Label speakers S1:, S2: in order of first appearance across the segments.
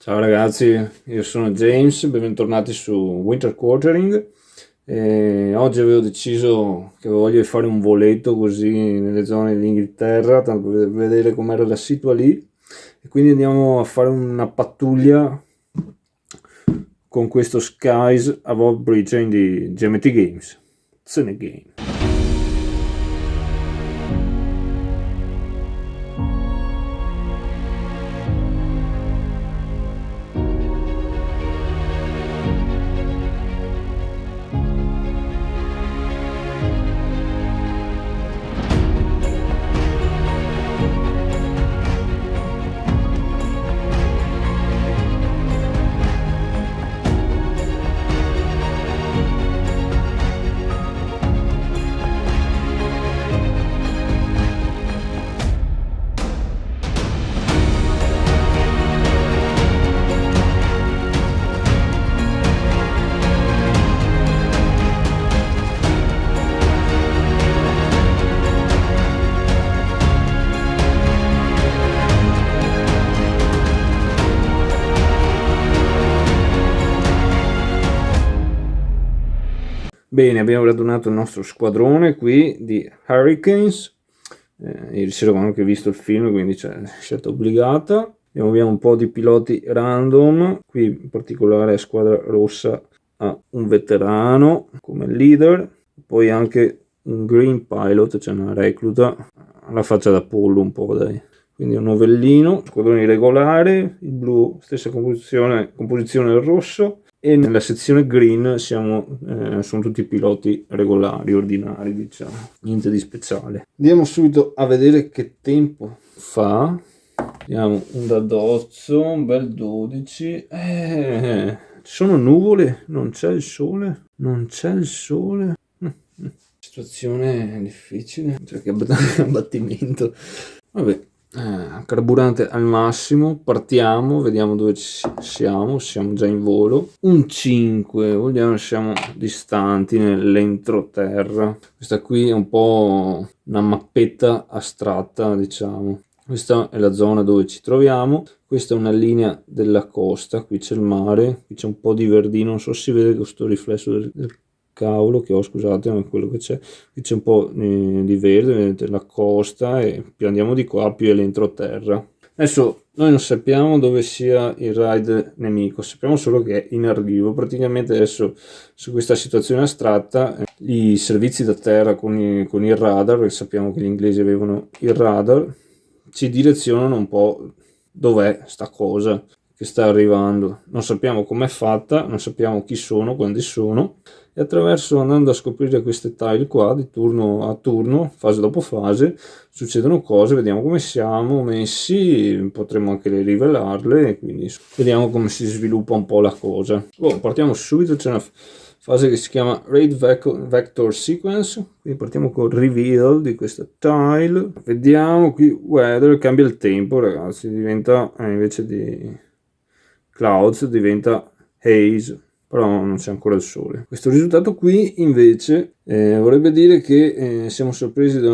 S1: Ciao ragazzi, io sono James, bentornati su Winter Quartering. Oggi avevo deciso che voglio fare un voletto così nelle zone dell'Inghilterra, tanto per vedere com'era la situa lì, e quindi andiamo a fare una pattuglia con questo Skies Above Bridge di Geometry Games. It's in a game. Bene, abbiamo radunato il nostro squadrone qui di Hurricanes. Ieri sera ho anche visto il film, quindi c'è scelta obbligata. Abbiamo un po' di piloti random. Qui in particolare la squadra rossa ha un veterano come leader, poi anche un green pilot, cioè una recluta, alla faccia da pollo un po', dai. Quindi un novellino, squadrone regolare, il blu stessa composizione del rosso, e nella sezione green sono tutti piloti regolari, ordinari, diciamo, niente di speciale. Andiamo subito a vedere che tempo fa. Abbiamo un dadozzo, un bel 12. Ci sono nuvole, non c'è il sole. Situazione difficile, cioè che abbattimento. Vabbè. Carburante al massimo, partiamo, vediamo dove siamo già in volo. Un 5, vogliamo, siamo distanti nell'entroterra. Questa qui è un po' una mappetta astratta, diciamo. Questa è la zona dove ci troviamo, questa è una linea della costa, qui c'è il mare, qui c'è un po' di verdino, non so se si vede questo riflesso del cavolo che ho, scusate, ma è quello che c'è. Qui c'è un po' di verde, vedete la costa, e più andiamo di qua più è l'entroterra. Adesso noi non sappiamo dove sia il raid nemico, sappiamo solo che è in arrivo. Praticamente adesso su questa situazione astratta i servizi da terra con il radar, perché sappiamo che gli inglesi avevano il radar, ci direzionano un po' dov'è sta cosa che sta arrivando. Non sappiamo com'è fatta, non sappiamo chi sono, quanti sono, e attraverso, andando a scoprire queste tile qua di turno a turno, fase dopo fase, succedono cose, vediamo come siamo messi, potremo anche rivelarle, e quindi vediamo come si sviluppa un po' la cosa. Partiamo subito, c'è una fase che si chiama Raid Vector Sequence, quindi partiamo con il reveal di questa tile, vediamo qui weather, cambia il tempo ragazzi, diventa invece di clouds diventa haze, però non c'è ancora il sole. Questo risultato qui invece vorrebbe dire che siamo sorpresi da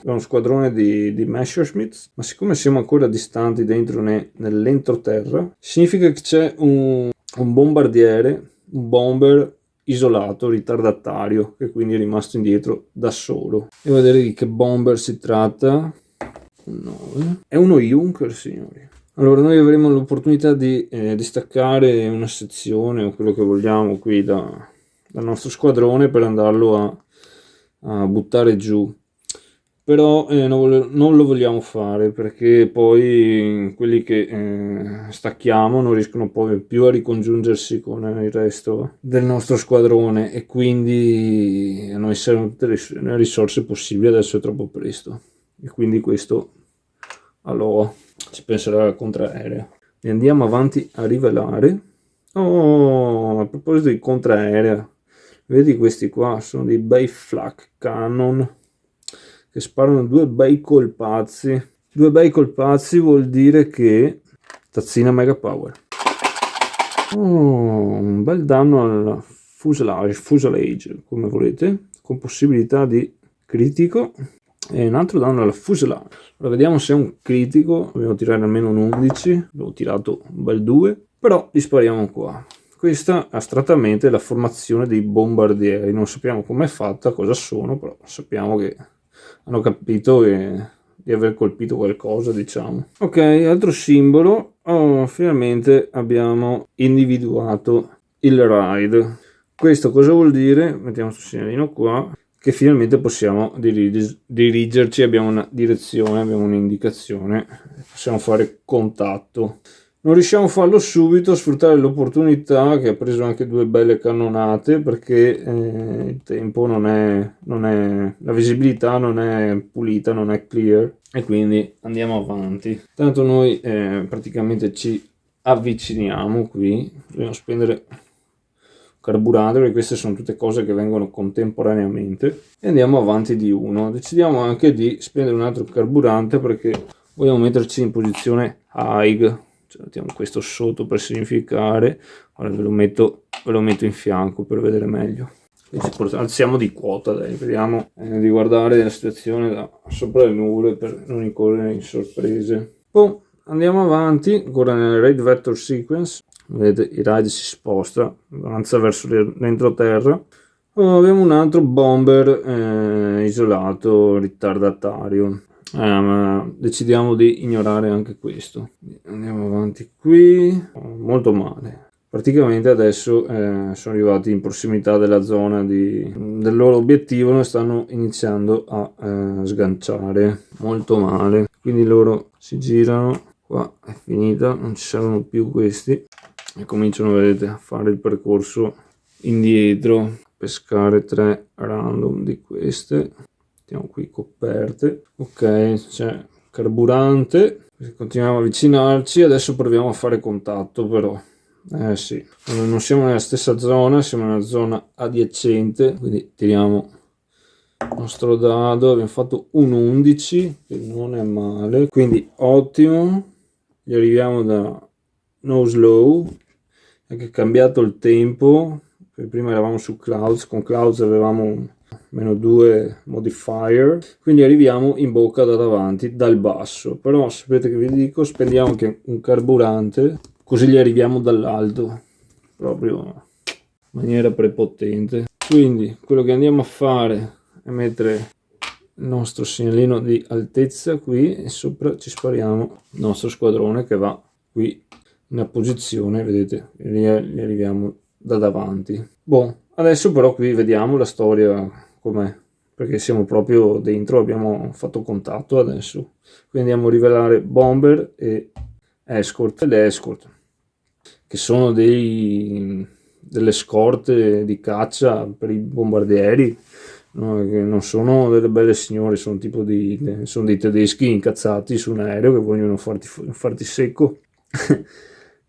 S1: uno squadrone di Messerschmitt, ma siccome siamo ancora distanti dentro nell'entroterra, significa che c'è un bombardiere, un bomber isolato, ritardatario, che quindi è rimasto indietro da solo. Devo vedere di che bomber si tratta. 9. È uno Junker, signori. Allora noi avremo l'opportunità di distaccare una sezione o quello che vogliamo qui dal nostro squadrone per andarlo a buttare giù, però non lo vogliamo fare, perché poi quelli che stacchiamo non riescono poi più a ricongiungersi con il resto del nostro squadrone, e quindi a noi servono tutte le risorse possibili. Adesso è troppo presto, e quindi questo allora ci penserà la contraerea. E andiamo avanti a rivelare. A proposito di contraerea, vedi questi qua sono dei bei flak cannon che sparano due bei colpazzi. Vuol dire che tazzina mega power. Un bel danno al fuselage, come volete, con possibilità di critico. e un altro danno alla fuselage. Allora vediamo se è un critico, dobbiamo tirare almeno un 11, abbiamo tirato un bel 2, però li spariamo qua. Questa astrattamente è la formazione dei bombardieri, non sappiamo com'è fatta, cosa sono, però sappiamo che hanno capito di aver colpito qualcosa, diciamo. Ok, altro simbolo, finalmente abbiamo individuato il raid. Questo cosa vuol dire? Mettiamo questo segnalino qua, che finalmente possiamo dirigerci, abbiamo una direzione, abbiamo un'indicazione, possiamo fare contatto. Non riusciamo a farlo subito, a sfruttare l'opportunità che ha preso anche 2 belle cannonate, perché il tempo non è, la visibilità non è pulita, non è clear, e quindi andiamo avanti. Tanto noi praticamente ci avviciniamo qui, dobbiamo spendere carburante, perché queste sono tutte cose che vengono contemporaneamente, e andiamo avanti di 1. Decidiamo anche di spendere un altro carburante perché vogliamo metterci in posizione high, cioè mettiamo questo sotto per significare. Ora ve lo metto in fianco per vedere meglio. Alziamo di quota, dai, vediamo di guardare la situazione da sopra le nuvole per non incorrere in sorprese. Poi andiamo avanti ancora nel raid vector sequence. Vedete, il raid si sposta, avanza verso l'entroterra. Abbiamo un altro bomber isolato ritardatario. Ma decidiamo di ignorare anche questo. Andiamo avanti qui, molto male. Praticamente adesso sono arrivati in prossimità della zona del loro obiettivo e stanno iniziando a sganciare molto male. Quindi loro si girano, qua è finita, non ci saranno più questi, e cominciano, vedete, a fare il percorso indietro, pescare 3 random di queste. Mettiamo qui coperte, ok, c'è carburante, continuiamo a avvicinarci. Adesso proviamo a fare contatto, però sì, non siamo nella stessa zona, siamo nella zona adiacente, quindi tiriamo il nostro dado. Abbiamo fatto un 11, che non è male, quindi ottimo. Gli arriviamo da no slow, anche cambiato il tempo. Prima eravamo su Clouds, con Clouds avevamo -2 modifier, quindi arriviamo in bocca da davanti, dal basso. Però sapete che vi dico, spendiamo anche un carburante, così gli arriviamo dall'alto, proprio in maniera prepotente. Quindi quello che andiamo a fare è mettere il nostro segnalino di altezza qui, e sopra ci spariamo il nostro squadrone che va qui in una posizione, vedete, gli arriviamo da davanti. Boh, adesso però qui vediamo la storia com'è, perché siamo proprio dentro, abbiamo fatto contatto adesso. Quindi andiamo a rivelare bomber e escort. Le escort, che sono delle scorte di caccia per i bombardieri, no, che non sono delle belle signore, sono tipo sono dei tedeschi incazzati su un aereo che vogliono farti secco.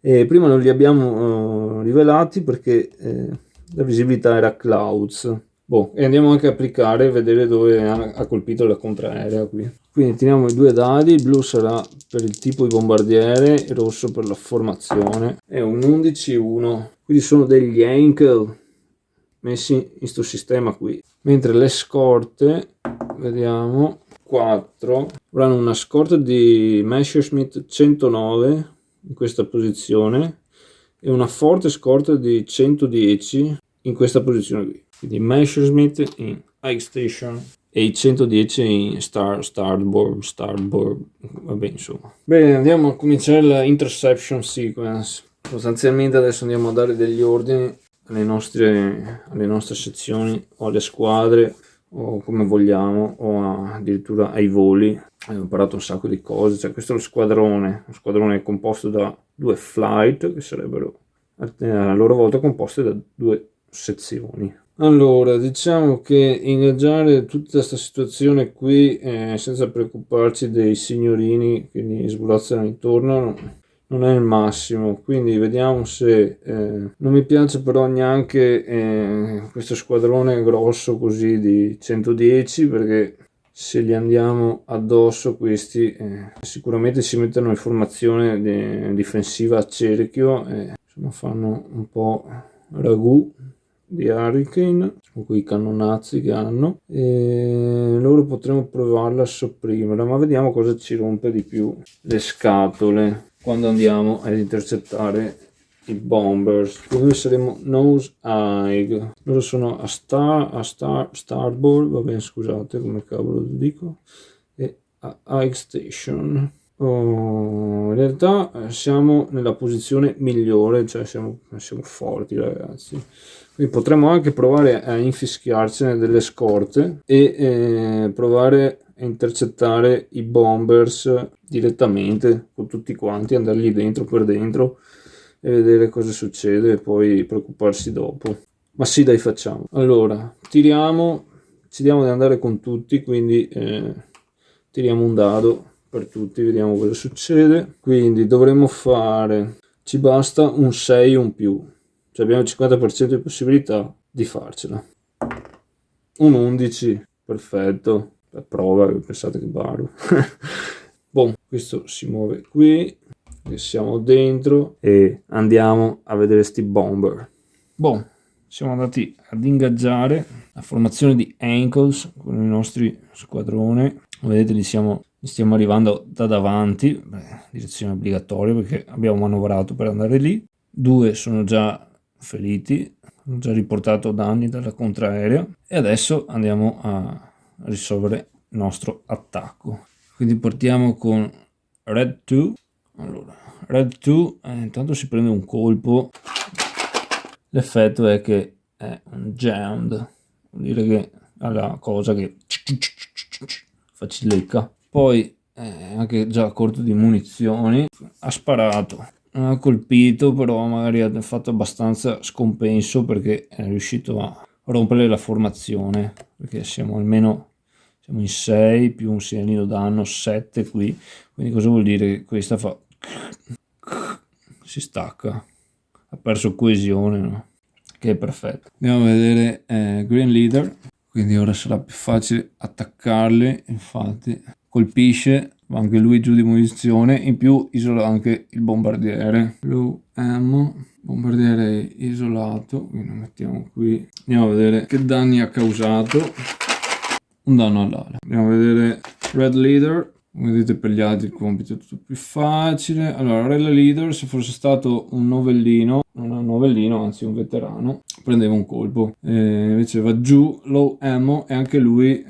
S1: E prima non li abbiamo rivelati perché la visibilità era Clouds. Boh, e andiamo anche a applicare e vedere dove ha colpito la contraerea qui. Quindi tiriamo i 2 dadi, il blu sarà per il tipo di bombardiere, il rosso per la formazione, e un 11-1. Quindi sono degli Henkel messi in questo sistema qui. Mentre le scorte, vediamo, 4, avranno una scorta di Messerschmitt 109 in questa posizione e una forte scorta di 110 in questa posizione qui. Quindi Messerschmitt in High Station e i 110 in starboard, vabbè, insomma. Bene, andiamo a cominciare la interception sequence. Sostanzialmente adesso andiamo a dare degli ordini alle nostre sezioni o alle squadre, o come vogliamo, o addirittura ai voli. Abbiamo imparato un sacco di cose. Cioè, questo è lo squadrone è composto da 2 flight, che sarebbero a loro volta composte da 2 sezioni. Allora, diciamo che ingaggiare tutta questa situazione qui senza preoccuparci dei signorini che gli svolazzano intorno non è il massimo. Quindi vediamo se non mi piace però neanche questo squadrone grosso così di 110, perché se li andiamo addosso questi sicuramente si mettono in formazione difensiva a cerchio e insomma fanno un po' ragù. di Hurricane, sono quei cannonazzi che hanno, e loro potremo provarla a sopprimerla, ma vediamo cosa ci rompe di più le scatole quando andiamo ad intercettare i bombers. Noi saremo Nose Eye, loro sono a Starboard, va bene, scusate come cavolo lo dico, e a Eye Station. In realtà siamo nella posizione migliore, cioè siamo forti ragazzi, quindi potremmo anche provare a infischiarcene delle scorte e provare a intercettare i bombers direttamente con tutti quanti, andargli dentro per dentro e vedere cosa succede e poi preoccuparsi dopo. Ma sì, dai, facciamo. Allora, tiriamo, decidiamo di andare con tutti, quindi tiriamo un dado per tutti, vediamo cosa succede. Quindi dovremmo fare, ci basta un 6 un più, cioè abbiamo il 50% di possibilità di farcela. Un 11, perfetto, la prova, pensate che baro. Boh, questo si muove qui, siamo dentro e andiamo a vedere sti bomber. Boh, siamo andati ad ingaggiare la formazione di Ankles con il nostro squadrone. Vedete, li stiamo arrivando da davanti, direzione obbligatoria perché abbiamo manovrato per andare lì. 2 sono già feriti, hanno già riportato danni dalla contraerea e adesso andiamo a risolvere il nostro attacco. Quindi partiamo con Red 2. Allora, Red 2 intanto si prende un colpo, l'effetto è che è un jammed, vuol dire che ha la cosa che facilita. Poi è anche già corto di munizioni, ha sparato, non ha colpito, però magari ha fatto abbastanza scompenso perché è riuscito a rompere la formazione, perché siamo in 6 più un segnalino danno 7 qui, quindi cosa vuol dire? Che questa si stacca, ha perso coesione, no? Che è perfetto. Andiamo a vedere Green Leader, quindi ora sarà più facile attaccarli, infatti colpisce, va anche lui giù di munizione, in più isola anche il bombardiere. Low ammo, bombardiere isolato, quindi lo mettiamo qui. Andiamo a vedere che danni ha causato. Un danno all'ala. Andiamo a vedere Red Leader. Come vedete, per gli altri il compito è tutto più facile. Allora, Red Leader, se fosse stato un novellino, non è un novellino, anzi un veterano, prendeva un colpo. Invece va giù, low ammo, e anche lui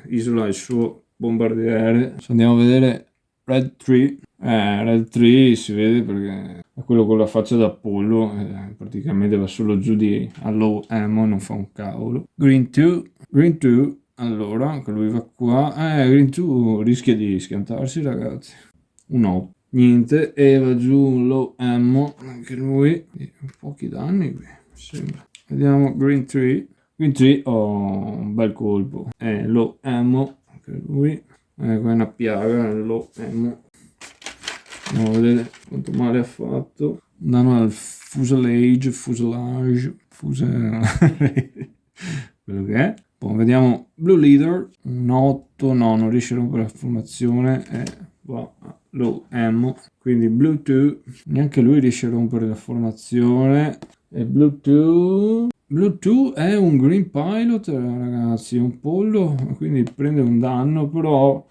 S1: isola il suo bombardiere. Se andiamo a vedere Red 3, Red 3 si vede perché è quello con la faccia da pollo, praticamente va solo giù a low ammo, non fa un cavolo. Green 2, allora anche lui va qua, Green 2 rischia di schiantarsi ragazzi, no, niente, e va giù un low ammo, anche lui, pochi danni qui, sembra. Vediamo Green 3, un bel colpo, low ammo, anche lui, qua è una piaga, low ammo. Andiamo a vedere quanto male ha fatto. Danno al fuselage, quello che è. Poi vediamo Blue Leader, un 8, no, non riesce a rompere la formazione e va a low ammo. Quindi Blue 2, neanche lui riesce a rompere la formazione. E Blue 2 è un Green Pilot, ragazzi, un pollo, quindi prende un danno, però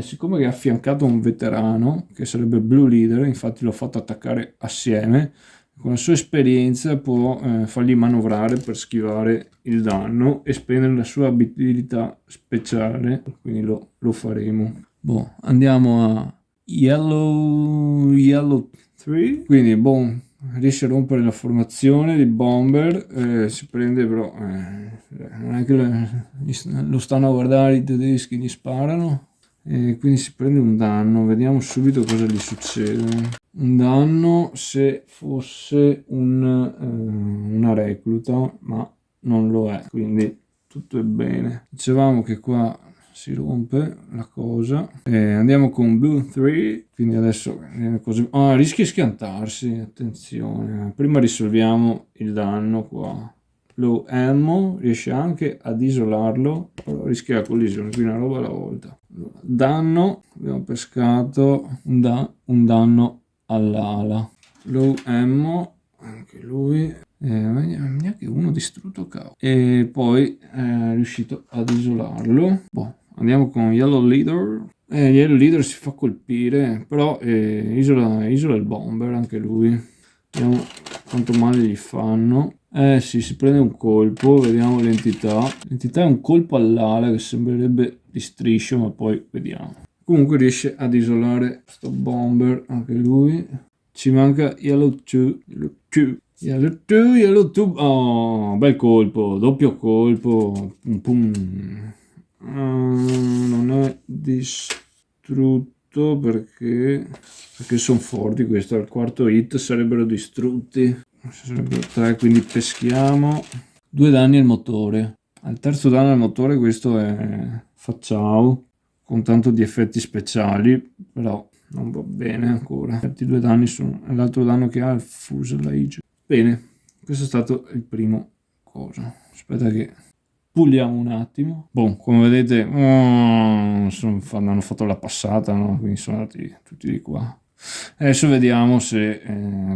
S1: siccome che ha affiancato un veterano che sarebbe Blue Leader, infatti l'ho fatto attaccare assieme, con la sua esperienza può fargli manovrare per schivare il danno e spendere la sua abilità speciale, quindi lo faremo. Boh, andiamo a Yellow 3, quindi boh, riesce a rompere la formazione di bomber, si prende però non è che lo stanno a guardare i tedeschi, gli sparano e quindi si prende un danno. Vediamo subito cosa gli succede. Un danno se fosse una recluta, ma non lo è, quindi tutto è bene. Dicevamo che qua si rompe la cosa. Andiamo con Blue 3, quindi adesso rischia di schiantarsi, attenzione. Prima risolviamo il danno qua. Low ammo, riesce anche ad isolarlo, però rischia la collisione, quindi una roba alla volta. Allora, danno, abbiamo pescato un danno all'ala. Low ammo, anche lui, neanche uno distrutto, cavolo. E poi è riuscito ad isolarlo. Boh, andiamo con Yellow Leader. Yellow Leader si fa colpire, però isola il bomber anche lui. Vediamo quanto male gli fanno. Sì, si prende un colpo, vediamo l'entità. L'entità è un colpo all'ala che sembrerebbe di striscio, ma poi vediamo. Comunque riesce ad isolare sto bomber anche lui. Ci manca Yellow 2. Yellow 2, Yellow 2. Oh, bel colpo, doppio colpo. Pum, pum. Non è distrutto perché sono forti. Questo al quarto hit sarebbero distrutti. Sarebbero 3, quindi peschiamo. 2 danni al motore. Al terzo danno al motore questo è facciao, con tanto di effetti speciali, però non va bene ancora. Gli 2 danni sono l'altro danno che ha il fuselage. Bene, questo è stato il primo coso. Aspetta che puliamo un attimo. Boh, come vedete hanno fatto la passata, no? Quindi sono andati tutti di qua. Adesso vediamo se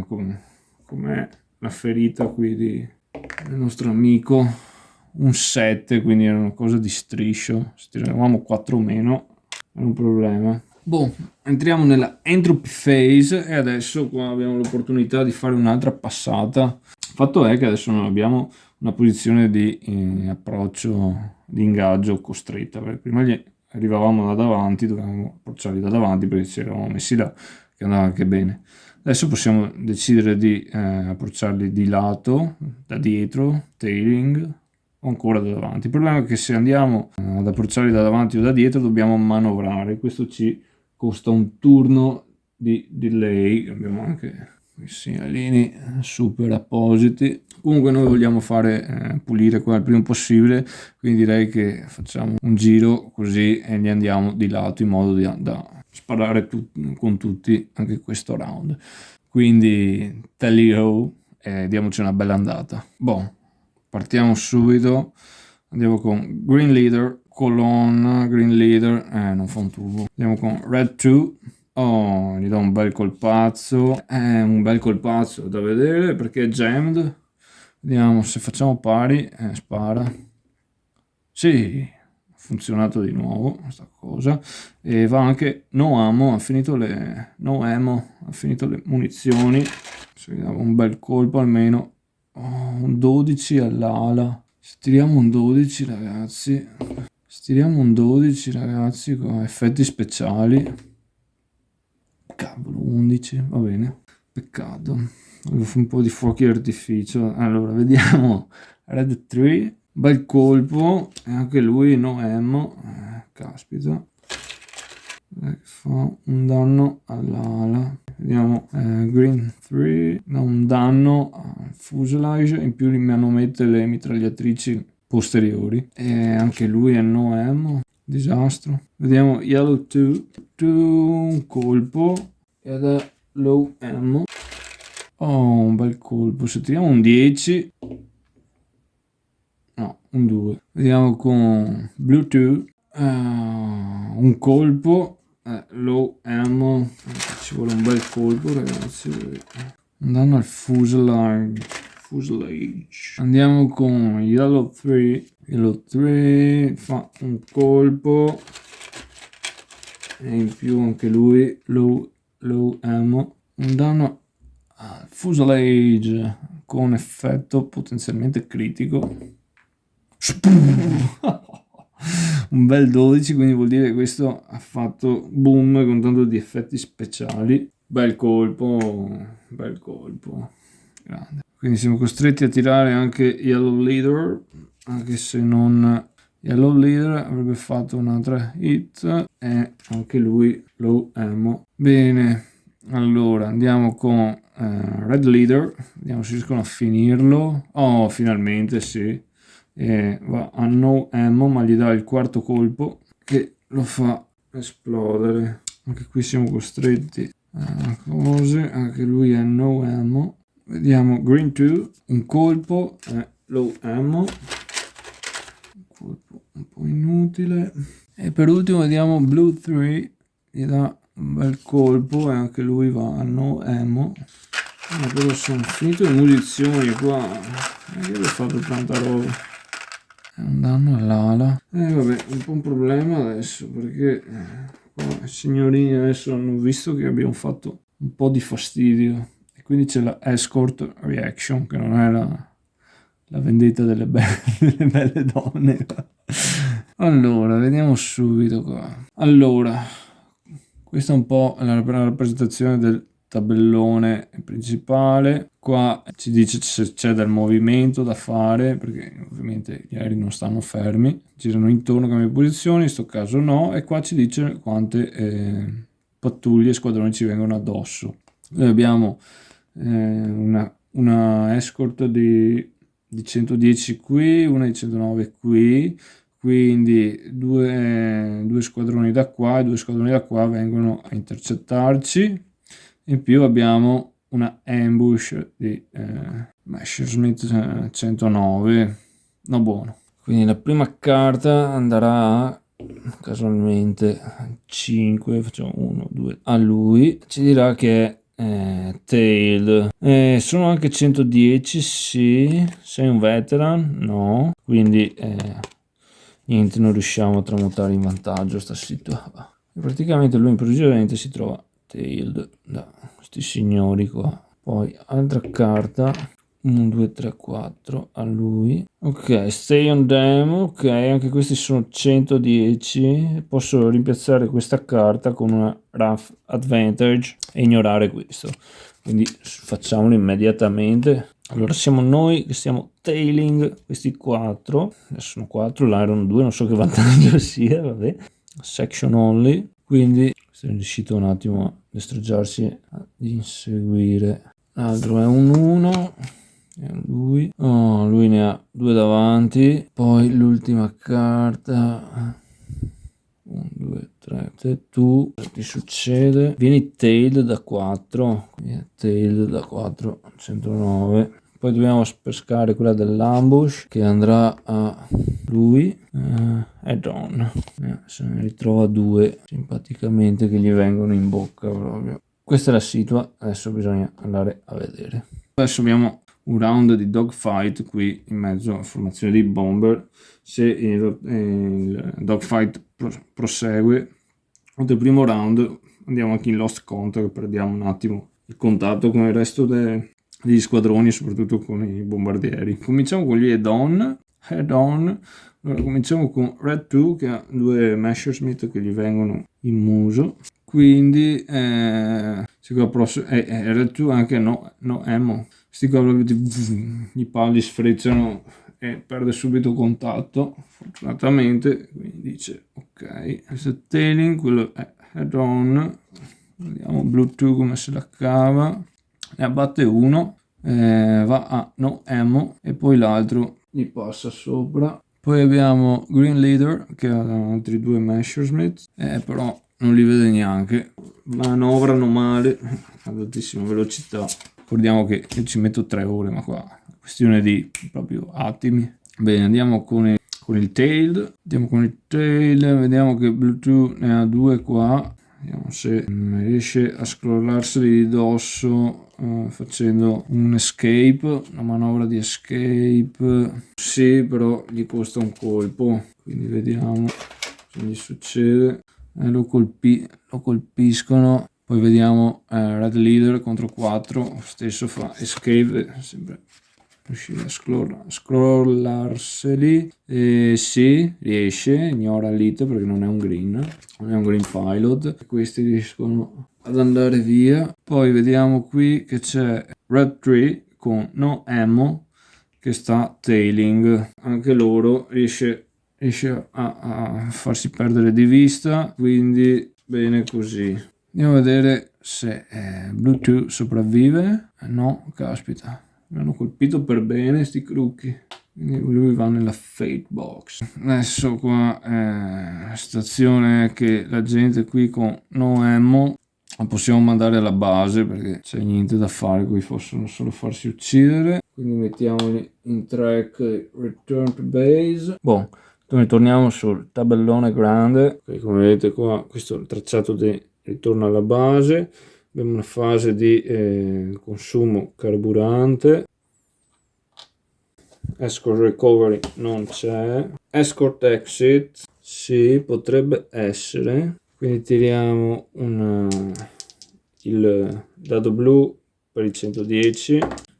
S1: com'è la ferita qui del nostro amico. Un 7, quindi era una cosa di striscio. Se tiravamo 4 meno era un problema. Boh, entriamo nella entropy phase e adesso qua abbiamo l'opportunità di fare un'altra passata. Il fatto è che adesso non abbiamo una posizione di approccio, di ingaggio costretta, perché prima gli arrivavamo da davanti, dovevamo approcciarli da davanti perché ci eravamo messi là, che andava anche bene. Adesso possiamo decidere di approcciarli di lato, da dietro, tailing, o ancora da davanti. Il problema è che se andiamo ad approcciarli da davanti o da dietro dobbiamo manovrare, questo ci costa un turno di delay. Abbiamo anche i segnalini super appositi. Comunque noi vogliamo fare pulire qua il prima possibile, quindi direi che facciamo un giro così e gli andiamo di lato in modo da sparare con tutti anche questo round. Quindi tally-ho e diamoci una bella andata. Boh, partiamo subito, andiamo con Green Leader, colonna, Green Leader, non fa un tubo. Andiamo con Red 2, oh, gli do un bel colpazzo, un bel colpazzo da vedere perché è jammed. Vediamo se facciamo pari, spara. Sì, ha funzionato di nuovo questa cosa. E va anche no ammo, ha finito le munizioni. Se gli davo un bel colpo almeno. Un 12 all'ala. Se tiriamo un 12 ragazzi con effetti speciali. Cavolo, 11, va bene. Peccato. Un po' di fuochi d'artificio. Allora, vediamo. Red 3, bel colpo. E anche lui no ammo. Caspita. Fa un danno all'ala. Vediamo Green 3 da un danno al fuselage, in più mi hanno mette le mitragliatrici posteriori e anche lui è no ammo. Disastro. Vediamo Yellow 2, un colpo ed è low ammo. Oh, un bel colpo. Se tiriamo un 10, no, un 2. Vediamo con Blue 2, un colpo. Low ammo, ci vuole un bel colpo ragazzi. Un danno al fuselage. Andiamo con Yellow 3 fa un colpo e in più anche lui low ammo. Un danno al fuselage con effetto potenzialmente critico. Un bel 12, quindi vuol dire che questo ha fatto boom con tanto di effetti speciali. Bel colpo, grande. Quindi siamo costretti a tirare anche Yellow Leader, anche se non Yellow Leader avrebbe fatto un'altra hit e anche lui low ammo. Bene, allora andiamo con Red Leader, vediamo se riescono a finirlo. Oh, finalmente sì. E va a no ammo, ma gli dà il quarto colpo che lo fa esplodere. Anche qui siamo costretti a cose, anche lui è no ammo. Vediamo Green 2, un colpo è low ammo, un colpo un po' inutile. E per ultimo vediamo Blue 3, gli dà un bel colpo e anche lui va a no ammo. Però sono finito le munizioni qua. Io ho fatto tanta roba. È un danno all'ala. Vabbè, un po' un problema adesso perché qua i signorini adesso hanno visto che abbiamo fatto un po' di fastidio. E quindi c'è la escort reaction, che non è la vendetta delle delle belle donne. Allora, vediamo subito qua. Allora, questa è un po' la rappresentazione del tabellone principale. Qua ci dice se c'è del movimento da fare, perché ovviamente gli aerei non stanno fermi, girano intorno, cambiano posizioni, in questo caso no, e qua ci dice quante pattuglie e squadroni ci vengono addosso. Noi abbiamo una escort di 110 qui, una di 109 qui, quindi due squadroni da qua e due squadroni da qua vengono a intercettarci. In più abbiamo una ambush di Messerschmitt 109, no buono. Quindi la prima carta andrà casualmente 5, facciamo 1, 2 a lui, ci dirà che è tailed. Sono anche 110, sì. Sei un veteran? No, quindi niente, non riusciamo a tramutare in vantaggio sta situazione. Praticamente lui improvvisamente si trova tailed da questi signori qua. Poi altra carta, 1, 2, 3, 4 a lui. Ok, stay on demo. Ok, anche questi sono 110. Posso rimpiazzare questa carta con una rough advantage e ignorare questo. Quindi facciamolo immediatamente. Allora siamo noi che stiamo tailing questi 4. Adesso sono 4, là erano 2, non so che vantaggio sia, vabbè. Section only. Quindi sono riuscito un attimo a destreggiarsi ad inseguire. L'altro è un 1. Lui. Oh, lui ne ha 2 davanti. Poi l'ultima carta. 1, 2, 3. Se tu, cosa ti succede? Vieni tailed da 4. Vieni tailed da 4, 109. Poi dobbiamo pescare quella dell'ambush che andrà a lui. Add-on. Se ne ritrova 2 simpaticamente che gli vengono in bocca proprio. Questa è la situa, adesso bisogna andare a vedere. Adesso abbiamo un round di dogfight qui in mezzo alla formazione di bomber. Se il dogfight prosegue oltre il primo round andiamo anche in lost contact, perdiamo un attimo il contatto con il resto degli squadroni, soprattutto con i bombardieri. Cominciamo con gli head-on. Allora, cominciamo con Red 2 che ha 2 Messerschmitt che gli vengono in muso, quindi Red 2 anche no ammo. Sti qua proprio i pali sfrecciano e perde subito contatto, fortunatamente, quindi dice ok. Questo è tailing, quello è head on. Vediamo Bluetooth come se la cava, ne abbatte uno, va a no ammo e poi l'altro gli passa sopra. Poi abbiamo Green Leader che ha altri 2 Messerschmitt, però non li vede neanche, manovrano male ad altissima velocità. Ricordiamo che io ci metto 3 ore, ma qua è questione di proprio attimi. Bene, andiamo con il tail. Vediamo che Bluetooth ne ha 2 qua. Vediamo se riesce a scrollarseli di dosso facendo un escape, una manovra di escape. Sì, però gli costa un colpo, quindi vediamo cosa gli succede. Lo colpiscono. Poi vediamo Red Leader contro 4, stesso fa escape, sempre riuscire a scrollarseli. Sì, riesce, ignora l'hit perché non è un green pilot. Questi riescono ad andare via. Poi vediamo qui che c'è Red 3 con no ammo che sta tailing. Anche loro riesce a farsi perdere di vista, quindi bene così. Andiamo a vedere se Bluetooth sopravvive. No, caspita, mi hanno colpito per bene sti crucchi, quindi lui va nella fate box. Adesso qua la situazione è che la gente qui con no ammo la possiamo mandare alla base perché c'è niente da fare, qui possono solo farsi uccidere, quindi mettiamoli in track return to base. Boh, torniamo sul tabellone grande. Come vedete qua, questo è il tracciato di ritorno alla base. abbiamo una fase di consumo carburante. Escort recovery non c'è. Escort exit sì, potrebbe essere. Quindi tiriamo il dado blu per i 110.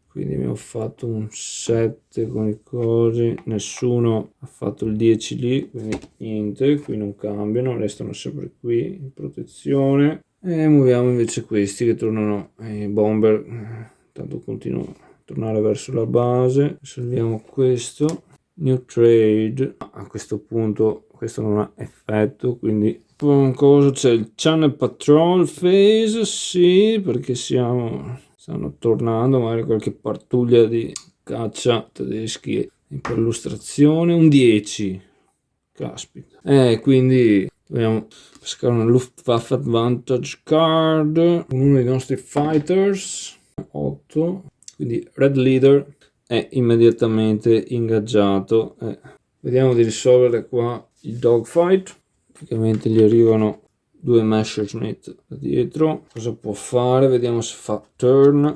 S1: Quindi abbiamo fatto un 7 con i cosi, nessuno ha fatto il 10 lì, quindi niente, qui non cambiano, restano sempre qui in protezione. E muoviamo invece questi che tornano ai bomber, tanto continuano a tornare verso la base. Salviamo questo, new trade, a questo punto questo non ha effetto, quindi cosa c'è? Il channel patrol phase, sì, perché stanno tornando magari qualche pattuglia di caccia tedeschi in perlustrazione. Un 10, caspita, quindi dobbiamo pescare una Luftwaffe Advantage card con uno dei nostri fighters. 8, quindi Red Leader è immediatamente ingaggiato. Vediamo di risolvere qua il dogfight. Praticamente gli arrivano 2 Messerschmitt da dietro. Cosa può fare? Vediamo se fa turn.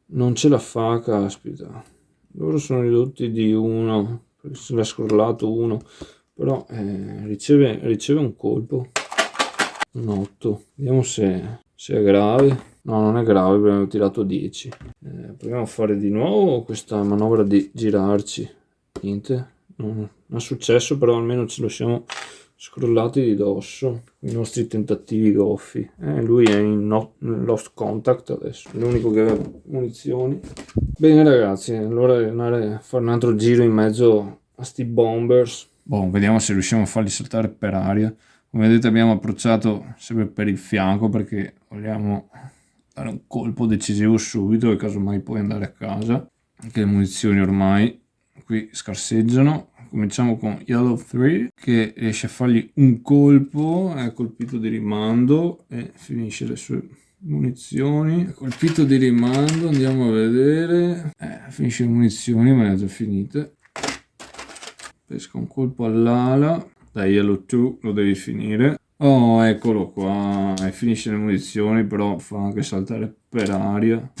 S1: Non ce la fa, caspita. Loro sono ridotti di 1, perché se l'ha scrollato 1, però riceve un colpo. Un 8. Vediamo se è grave. No, non è grave, abbiamo tirato 10. Proviamo a fare di nuovo questa manovra di girarci. Niente, non è successo, però almeno ce lo siamo scrollati di dosso. I nostri tentativi goffi. Lui è in lost contact adesso, è l'unico che aveva munizioni. Bene ragazzi, allora andare a fare un altro giro in mezzo a sti bombers. Vediamo se riusciamo a farli saltare per aria. Come vedete abbiamo approcciato sempre per il fianco perché vogliamo dare un colpo decisivo subito e casomai poi andare a casa, anche le munizioni ormai qui scarseggiano. Cominciamo con Yellow 3 che riesce a fargli un colpo, è colpito di rimando e finisce le sue munizioni. È colpito di rimando, andiamo a vedere, finisce le munizioni ma le ha già finite. Pesca un colpo all'ala. Dai Yellow 2, lo devi finire. Oh, eccolo qua, e finisce le munizioni, però fa anche saltare per aria.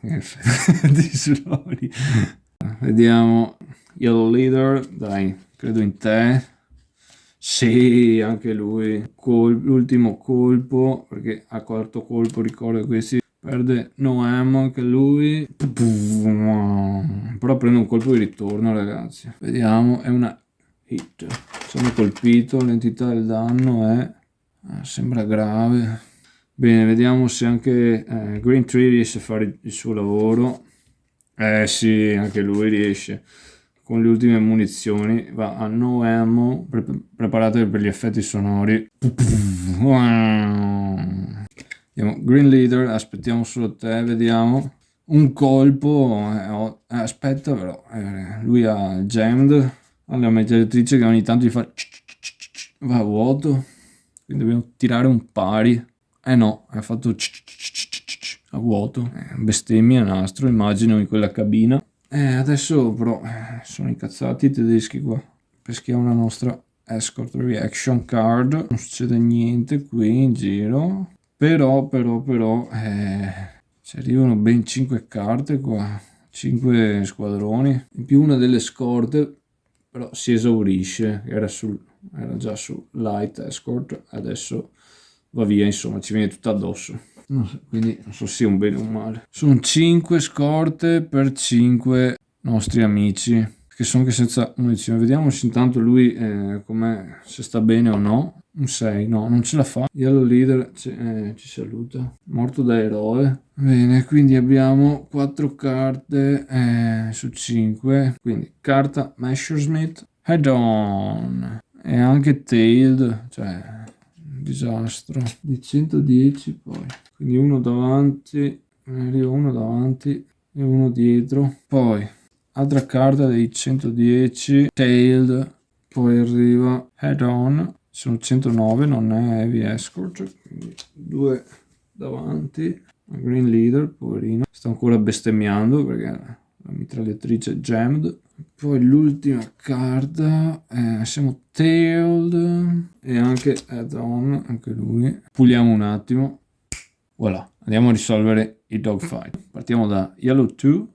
S1: Effetti suoni. Vediamo, Yellow Leader, dai, credo in te. Sì, anche lui. L'ultimo colpo, perché al quarto colpo, ricordo questi, perde no ammo anche lui. Però prende un colpo di ritorno, ragazzi. Vediamo, è una hit. Sono colpito, l'entità del danno è sembra grave. Bene, vediamo se anche Green Tree riesce a fare il suo lavoro. Sì, anche lui riesce. Con le ultime munizioni va a no ammo, preparate per gli effetti sonori. Andiamo, Green Leader, aspettiamo solo te, vediamo. Un colpo, aspetta però, lui ha jammed. Alla mitragliatrice che ogni tanto gli fa va a vuoto, quindi dobbiamo tirare un pari. No, ha fatto a vuoto. Bestemmia, nastro, immagino in quella cabina. Adesso però sono incazzati i tedeschi qua. Peschiamo la nostra escort reaction card. Non succede niente qui in giro. Però ci arrivano ben 5 carte qua. 5 squadroni. In più una delle scorte però si esaurisce, era già su light escort, adesso va via, insomma ci viene tutto addosso, quindi non so se sia un bene o un male. Sono 5 scorte per 5 nostri amici che sono anche senza munizioni. Vediamo se intanto lui com'è, se sta bene o no. Un 6, no, non ce la fa. Yellow Leader ci saluta, morto da eroe. Bene, quindi abbiamo 4 carte su 5, quindi carta Messerschmitt, Head On e anche Tailed, cioè disastro, di 110 poi, quindi uno davanti, arriva uno davanti e uno dietro, poi altra carta dei 110, Tailed, poi arriva Head On, sono 109, non è Heavy Escort, quindi 2 davanti. Green Leader, poverino, sta ancora bestemmiando perché la mitragliatrice è jammed. Poi l'ultima carta, siamo Tailed e anche Add-on, anche lui. Puliamo un attimo. Voilà, andiamo a risolvere i dogfight. Partiamo da Yellow 2,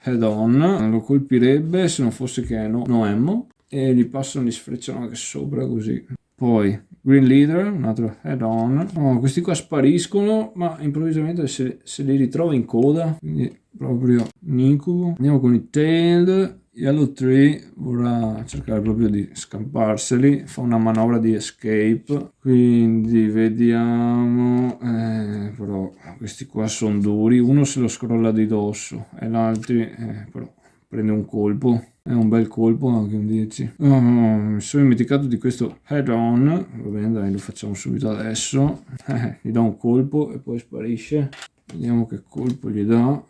S1: Head-on, lo colpirebbe se non fosse che è no ammo, e gli passano, gli sfrecciano anche sopra così. Poi Green Leader, un altro Head-on. Oh, questi qua spariscono, ma improvvisamente se li ritrova in coda, quindi proprio un incubo. Andiamo con i Tailed. Yellow 3 vorrà cercare proprio di scamparseli, fa una manovra di escape, quindi vediamo, però questi qua sono duri, uno se lo scrolla di dosso e l'altro però prende un colpo, è un bel colpo, anche un 10. Mi sono dimenticato di questo head on, va bene, dai, lo facciamo subito adesso. Gli dà un colpo e poi sparisce, vediamo che colpo gli dà.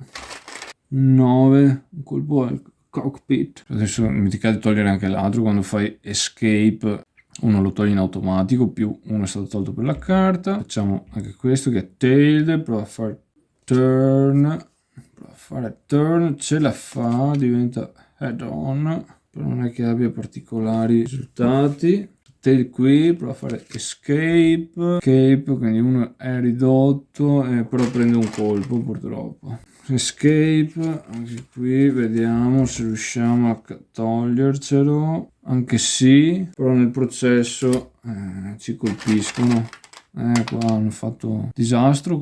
S1: Un 9, un colpo al cockpit. Adesso ho dimenticato di togliere anche l'altro. Quando fai escape uno lo toglie in automatico, più uno è stato tolto per la carta. Facciamo anche questo che è tailed, prova a fare turn, ce la fa, diventa head on, però non è che abbia particolari risultati. Tail qui, prova a fare escape, quindi uno è ridotto, però prende un colpo purtroppo. Escape, anche qui vediamo se riusciamo a togliercelo, anche sì, però nel processo ci colpiscono. Qua hanno fatto disastro,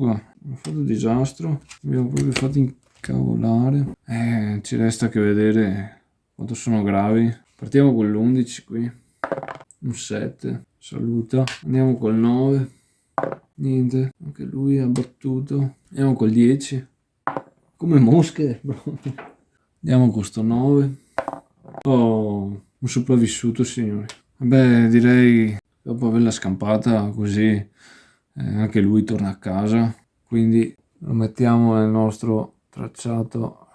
S1: abbiamo proprio fatto incavolare. Ci resta che vedere quanto sono gravi. Partiamo con l'11 qui, un 7, saluta. Andiamo col 9, niente, anche lui ha battuto. Andiamo col 10. Come mosche, bro. Andiamo con sto 9. Oh, un sopravvissuto, signori. Vabbè, direi dopo averla scampata così anche lui torna a casa. Quindi lo mettiamo nel nostro tracciato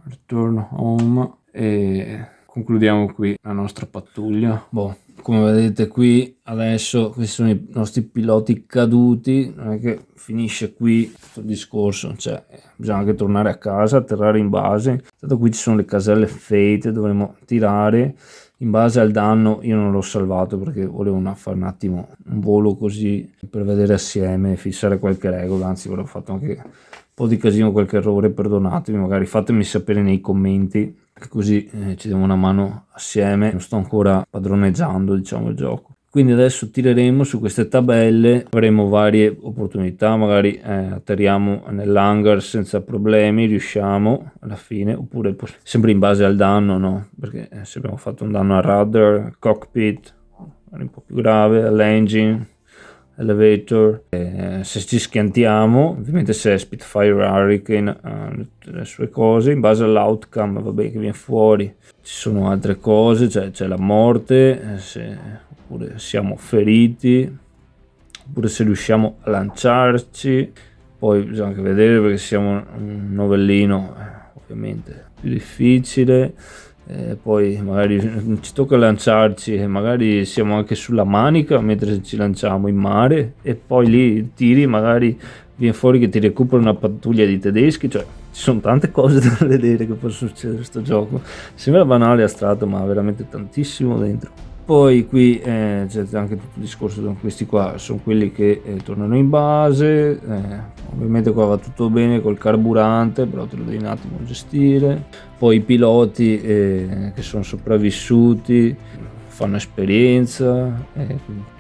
S1: Return Home e concludiamo qui la nostra pattuglia. Boh, come vedete qui adesso questi sono i nostri piloti caduti, non è che finisce qui tutto il discorso, cioè bisogna anche tornare a casa, atterrare in base. Tanto qui ci sono le caselle Fate, dovremo tirare in base al danno. Io non l'ho salvato perché volevo fare un attimo un volo così per vedere assieme, fissare qualche regola, anzi volevo fatto anche un po' di casino, qualche errore, perdonatemi, magari fatemi sapere nei commenti, che così ci diamo una mano assieme. Non sto ancora padroneggiando, diciamo, il gioco. Quindi adesso tireremo su queste tabelle, avremo varie opportunità, magari atterriamo nell'hangar senza problemi, riusciamo alla fine, oppure sempre in base al danno, no? Perché se abbiamo fatto un danno al rudder, cockpit, un po' più grave, all'engine, elevator, se ci schiantiamo, ovviamente se è Spitfire Hurricane le sue cose, in base all'outcome, vabbè, che viene fuori, ci sono altre cose, cioè c'è la morte, oppure siamo feriti, oppure se riusciamo a lanciarci. Poi bisogna anche vedere, perché siamo un novellino, ovviamente più difficile. Poi magari ci tocca lanciarci e magari siamo anche sulla manica mentre ci lanciamo in mare, e poi lì tiri, magari viene fuori che ti recupera una pattuglia di tedeschi. Cioè ci sono tante cose da vedere che possono succedere in questo gioco. Sembra banale e astratto, ma ha veramente tantissimo dentro. Poi qui c'è anche tutto il discorso, questi qua sono quelli che tornano in base, ovviamente qua va tutto bene col carburante, però te lo devi un attimo gestire. Poi i piloti che sono sopravvissuti fanno esperienza,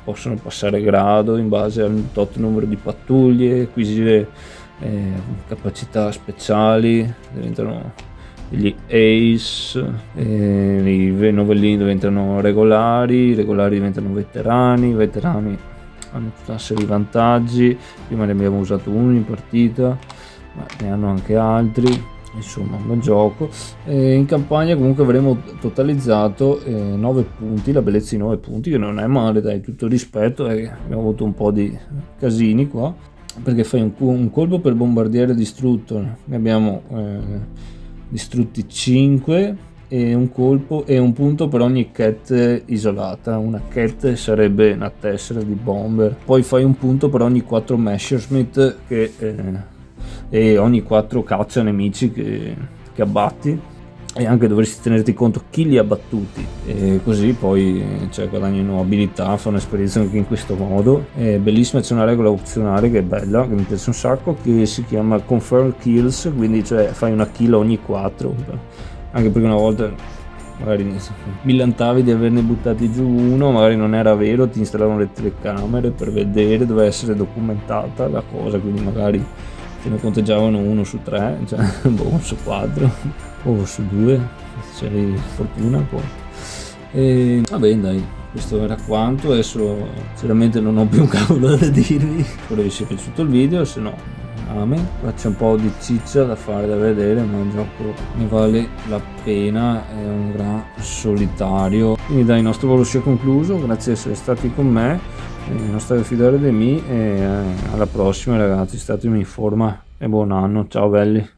S1: possono passare grado in base al tot numero di pattuglie, acquisire capacità speciali, diventano gli ace, i novellini diventano regolari, i regolari diventano veterani, i veterani hanno tutta una serie di vantaggi. Prima ne abbiamo usato uno in partita, ma ne hanno anche altri, insomma un bel gioco. In campagna comunque avremo totalizzato 9 punti, la bellezza di 9 punti, che non è male, dai, tutto rispetto. Abbiamo avuto un po' di casini qua, perché fai un colpo per bombardiere distrutto, ne abbiamo distrutti 5 e un colpo e un punto per ogni cat isolata. Una cat sarebbe una tessera di bomber. Poi fai un punto per ogni 4 Messerschmitt e ogni 4 caccia nemici che abbatti. e anche dovresti tenerti conto chi li ha battuti, e così poi guadagnano abilità, fa un'esperienza anche in questo modo. È bellissima, c'è una regola opzionale che è bella, che mi piace un sacco, che si chiama confirm kills, quindi fai una kill ogni 4, anche perché una volta magari mi lamentavi di averne buttati giù uno, magari non era vero, ti installavano le telecamere per vedere, doveva essere documentata la cosa, quindi magari te ne conteggiavano 1 su 3, uno su 4 o su 2, se avevi fortuna poi. E vabbè, dai, questo era quanto. Adesso sinceramente non ho più un cavolo da dirvi, spero vi sia piaciuto il video, se no qua c'è un po' di ciccia da fare, da vedere, ma il gioco ne vale la pena, è un gran solitario. Quindi dai, il nostro volo si è concluso, grazie di essere stati con me, non state fidare di me, e alla prossima ragazzi, statemi in forma e buon anno, ciao belli.